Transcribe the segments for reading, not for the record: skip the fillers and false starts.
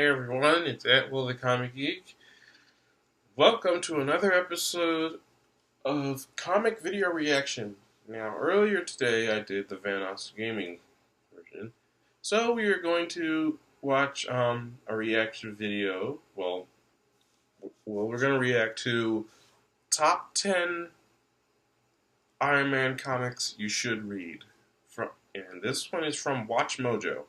everyone, it's Will the Comic Geek. Welcome to another episode of Comic Video Reaction. Now, earlier today I did the Vanoss Gaming version, so we are going to watch a reaction video. Well, we're going to react to Top 10 Iron Man comics you should read. And this one is from Watchmojo.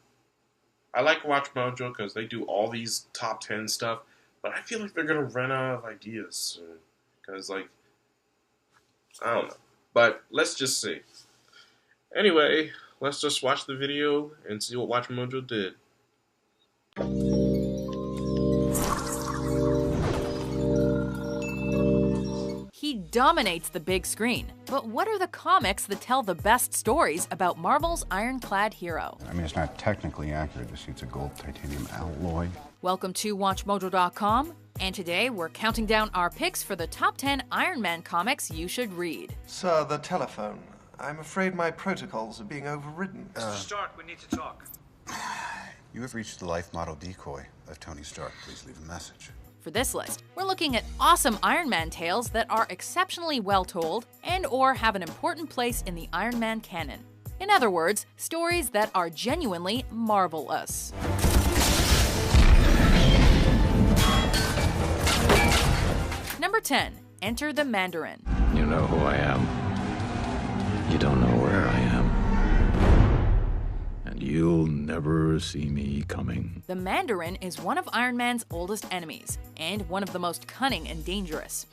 I like Watchmojo because they do all these top 10 stuff, but I feel like they're going to run out of ideas soon. Because, I don't know. But let's just see. Anyway, let's just watch the video and see what Watchmojo did. He dominates the big screen. But what are the comics that tell the best stories about Marvel's ironclad hero? I mean, it's not technically accurate to see it's a gold titanium alloy. Welcome to Watchmojo.com, and today we're counting down our picks for the top 10 Iron Man comics you should read. Sir, the telephone. I'm afraid my protocols are being overridden. Mr. Stark, we need to talk. You have reached the life model decoy of Tony Stark. Please leave a message. For this list, we're looking at awesome Iron Man tales that are exceptionally well told and or have an important place in the Iron Man canon. In other words, stories that are genuinely marvelous. Number 10. Enter the Mandarin. You know who I am. You don't know where I am. And you'll never see me coming. The Mandarin is one of Iron Man's oldest enemies, and one of the most cunning and dangerous.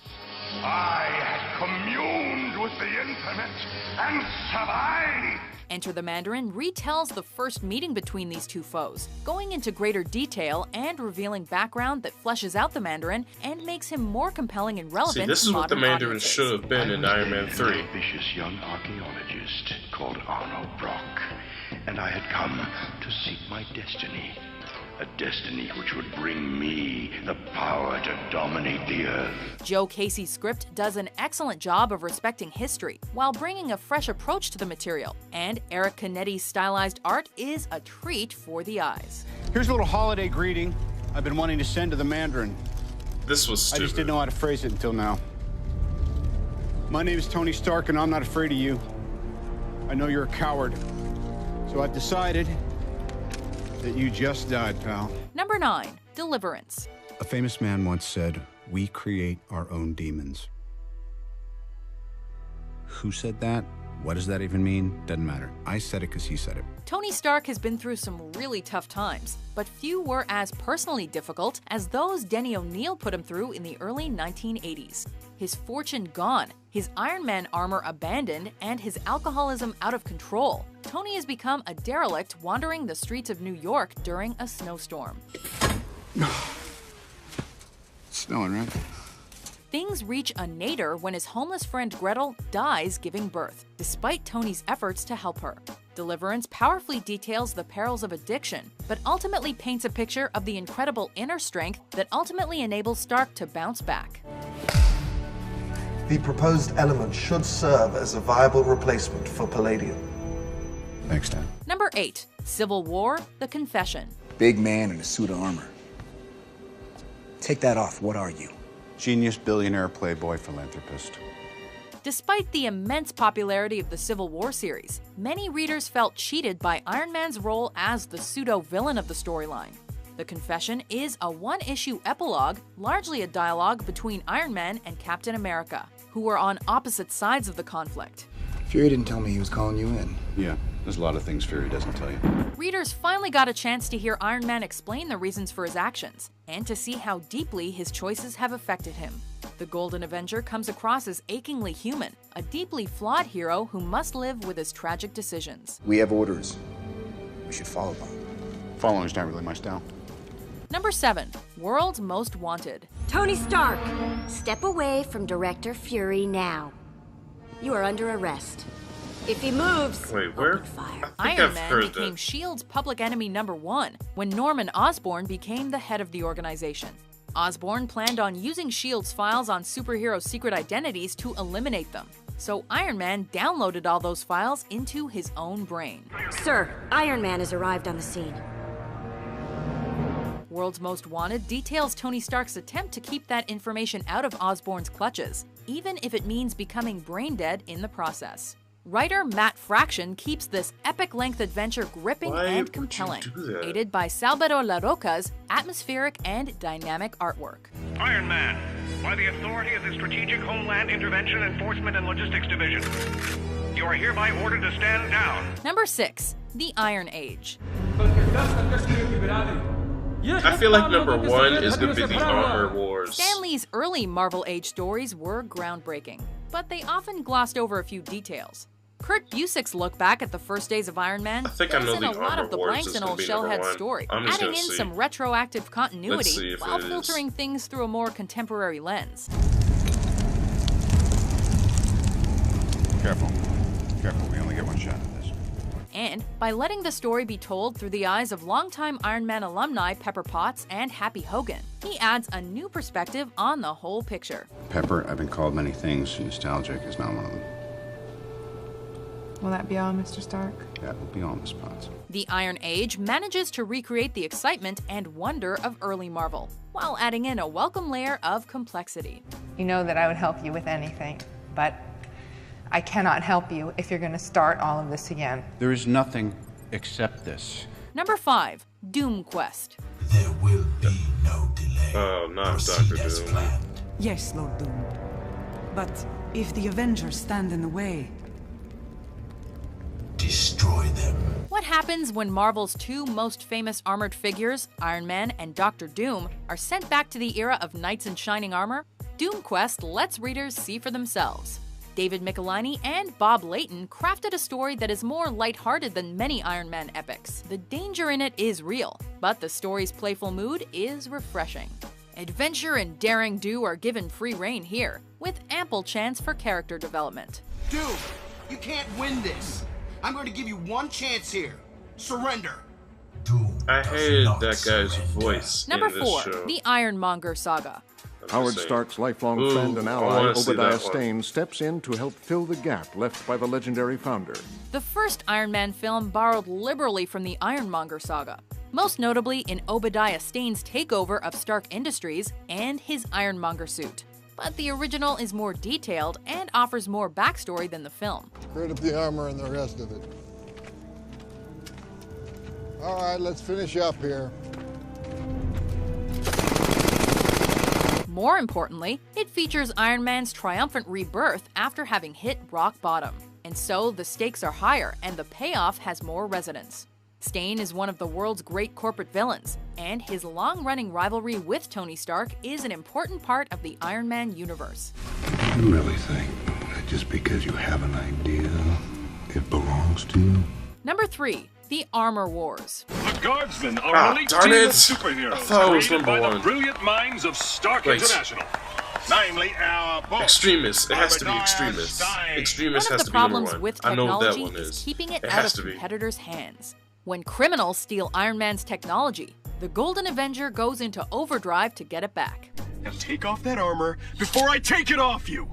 I had communed with the infinite and survived! Enter the Mandarin retells the first meeting between these two foes, going into greater detail and revealing background that fleshes out the Mandarin and makes him more compelling and relevant. See, this is what the Mandarin should have been in Iron Man 3. An ambitious young archaeologist called Arno Brock, and I had come to seek my destiny. A destiny which would bring me the power to dominate the Earth. Joe Casey's script does an excellent job of respecting history while bringing a fresh approach to the material, and Eric Canetti's stylized art is a treat for the eyes. Here's a little holiday greeting I've been wanting to send to the Mandarin. This was stupid. I just didn't know how to phrase it until now. My name is Tony Stark, and I'm not afraid of you. I know you're a coward, so I've decided that you just died, pal. Number 9. Deliverance. A famous man once said, "We create our own demons." Who said that? What does that even mean? Doesn't matter. I said it because he said it. Tony Stark has been through some really tough times, but few were as personally difficult as those Denny O'Neil put him through in the early 1980s. His fortune gone, his Iron Man armor abandoned, and his alcoholism out of control, Tony has become a derelict wandering the streets of New York during a snowstorm. It's snowing, right? Things reach a nadir when his homeless friend Gretel dies giving birth, despite Tony's efforts to help her. Deliverance powerfully details the perils of addiction, but ultimately paints a picture of the incredible inner strength that ultimately enables Stark to bounce back. The proposed element should serve as a viable replacement for palladium. Thanks, Dan. Number 8. Civil War: The Confession. Big man in a suit of armor. Take that off. What are you? Genius, billionaire, playboy, philanthropist. Despite the immense popularity of the Civil War series, many readers felt cheated by Iron Man's role as the pseudo-villain of the storyline. The Confession is a one-issue epilogue, largely a dialogue between Iron Man and Captain America, who were on opposite sides of the conflict. Fury didn't tell me he was calling you in. Yeah, there's a lot of things Fury doesn't tell you. Readers finally got a chance to hear Iron Man explain the reasons for his actions, and to see how deeply his choices have affected him. The Golden Avenger comes across as achingly human, a deeply flawed hero who must live with his tragic decisions. We have orders. We should follow them. Following's not really my style. Number 7. World's Most Wanted. Tony Stark, step away from Director Fury now. You are under arrest. If he moves, Wait, where? open fire. Iron Man became S.H.I.E.L.D.'s public enemy number 1 when Norman Osborn became the head of the organization. Osborn planned on using S.H.I.E.L.D.'s files on superhero secret identities to eliminate them. So Iron Man downloaded all those files into his own brain. Sir, Iron Man has arrived on the scene. World's Most Wanted details Tony Stark's attempt to keep that information out of Osborn's clutches, even if it means becoming brain-dead in the process. Writer Matt Fraction keeps this epic-length adventure gripping and compelling, aided by Salvador Larroca's atmospheric and dynamic artwork. Iron Man, by the authority of the Strategic Homeland Intervention Enforcement and Logistics Division, you are hereby ordered to stand down. Number 6. The Iron Age. I feel like number 1 is going to be the Armor Wars. Stan Lee's early Marvel Age stories were groundbreaking, but they often glossed over a few details. Kurt Busiek's look back at the first days of Iron Man fills in a lot of the blanks in old Shellhead's story, adding in some retroactive continuity while filtering things through a more contemporary lens. Careful. Careful, we only get one shot at this. And by letting the story be told through the eyes of longtime Iron Man alumni Pepper Potts and Happy Hogan, he adds a new perspective on the whole picture. Pepper, I've been called many things. Nostalgic is not one of them. Will that be all, Mr. Stark? That will be all, Miss Potts. The Iron Age manages to recreate the excitement and wonder of early Marvel, while adding in a welcome layer of complexity. You know that I would help you with anything, but I cannot help you if you're going to start all of this again. There is nothing except this. Number 5. Doom Quest. There will be no delay. Oh, not Dr. Doom. Yes, Lord Doom. But if the Avengers stand in the way, destroy them. What happens when Marvel's two most famous armored figures, Iron Man and Dr. Doom, are sent back to the era of knights in shining armor? Doom Quest lets readers see for themselves. David Michelinie and Bob Layton crafted a story that is more lighthearted than many Iron Man epics. The danger in it is real, but the story's playful mood is refreshing. Adventure and daring do are given free rein here, with ample chance for character development. Doom, you can't win this. I'm going to give you one chance here. Surrender. I hated that guy's voice. Number in this 4. show. The Ironmonger Saga. Howard Stark's lifelong friend and ally, Obadiah Stane, steps in to help fill the gap left by the legendary founder. The first Iron Man film borrowed liberally from the Ironmonger saga, most notably in Obadiah Stane's takeover of Stark Industries and his Ironmonger suit. But the original is more detailed and offers more backstory than the film. Rid of the armor and the rest of it. All right, let's finish up here. More importantly, it features Iron Man's triumphant rebirth after having hit rock bottom. And so the stakes are higher and the payoff has more resonance. Stane is one of the world's great corporate villains, and his long-running rivalry with Tony Stark is an important part of the Iron Man universe. You really think that just because you have an idea, it belongs to you? Number 3. The Armor Wars. The Guardsmen are an elite team of superheroes created by the brilliant minds of Stark International. Namely, our boss. Extremist. It has to be Extremist. Extremist has to be number 1. One of the problems with I know what that technology one is is. keeping it It out has of to be. competitors' hands. When criminals steal Iron Man's technology, the Golden Avenger goes into overdrive to get it back. Now take off that armor before I take it off you!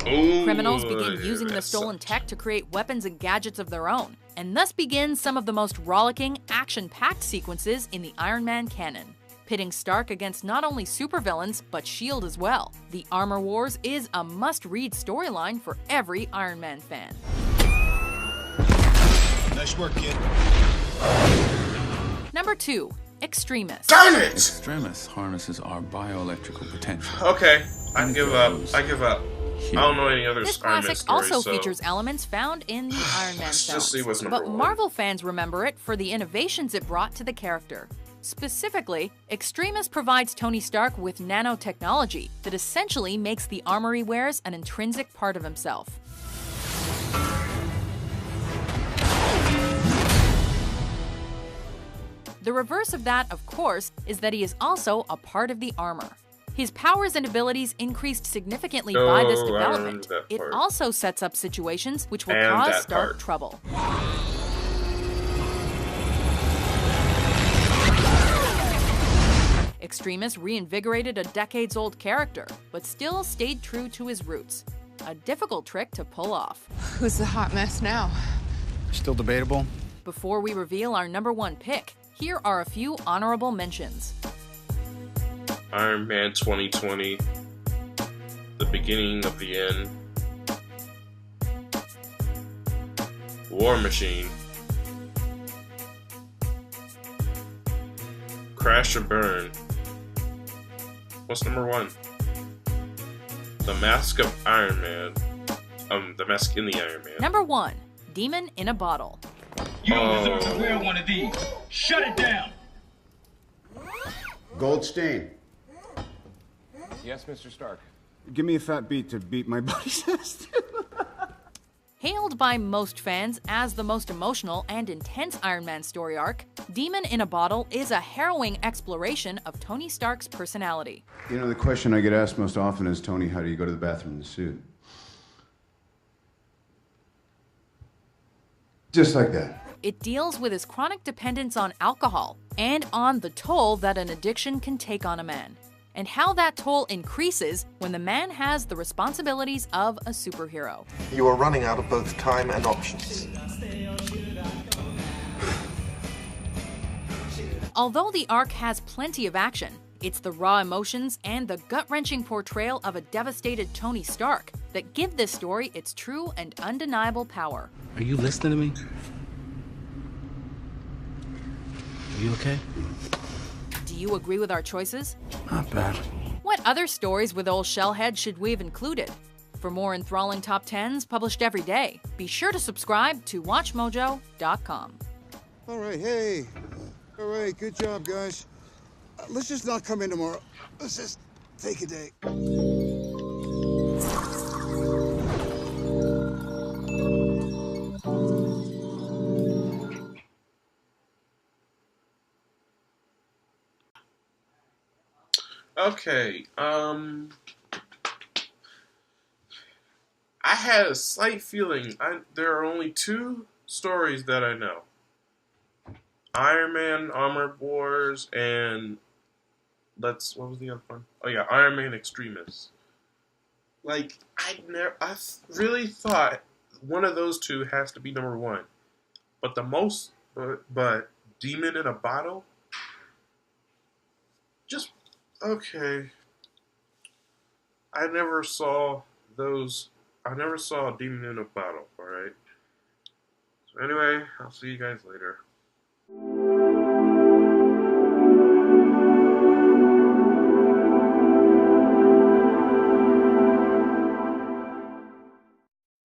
Ooh, Criminals begin using the stolen tech to create weapons and gadgets of their own, and thus begin some of the most rollicking, action-packed sequences in the Iron Man canon. Pitting Stark against not only supervillains, but S.H.I.E.L.D. as well. The Armor Wars is a must-read storyline for every Iron Man fan. Nice work, kid. Number 2. Extremis. Darn it! Extremis harnesses our bioelectrical potential. Okay, I give up. I give up. I don't know any other This Iron Man classic stories, also so features elements found in the Iron Man let's films, just see what's number but 1. Marvel fans remember it for the innovations it brought to the character. Specifically, Extremis provides Tony Stark with nanotechnology that essentially makes the armor he wears an intrinsic part of himself. The reverse of that, of course, is that he is also a part of the armor. His powers and abilities increased significantly by this development. It also sets up situations which will cause Stark trouble. Extremis reinvigorated a decades-old character, but still stayed true to his roots. A difficult trick to pull off. Who's the hot mess now? Still debatable. Before we reveal our number 1 pick, Here are a few honorable mentions. Iron Man 2020, The Beginning of the End, War Machine, Crash or Burn. What's number 1? The Mask of Iron Man. The Mask in the Iron Man. Number 1, Demon in a Bottle. You don't deserve to wear one of these. Shut it down. Goldstein. Yes, Mr. Stark. Give me a fat beat to beat my buddy's chest. Hailed by most fans as the most emotional and intense Iron Man story arc, Demon in a Bottle is a harrowing exploration of Tony Stark's personality. You know, the question I get asked most often is, Tony, how do you go to the bathroom in the suit? Just like that. It deals with his chronic dependence on alcohol and on the toll that an addiction can take on a man, and how that toll increases when the man has the responsibilities of a superhero. You are running out of both time and options. Although the arc has plenty of action, it's the raw emotions and the gut-wrenching portrayal of a devastated Tony Stark that give this story its true and undeniable power. Are you listening to me? Are you okay? Do you agree with our choices? Not bad. What other stories with old Shellhead should we have included? For more enthralling top 10s published every day, be sure to subscribe to Watchmojo.com. All right, hey. All right, good job, guys. Let's just not come in tomorrow. Let's just take a day. Okay, I had a slight feeling there are only 2 stories that I know. Iron Man Armored Wars and what was the other one? Oh yeah, Iron Man Extremis. Like, I really thought one of those 2 has to be number 1. But but Demon in a Bottle? Just, okay. I never saw Demon in a Bottle, alright? So anyway, I'll see you guys later.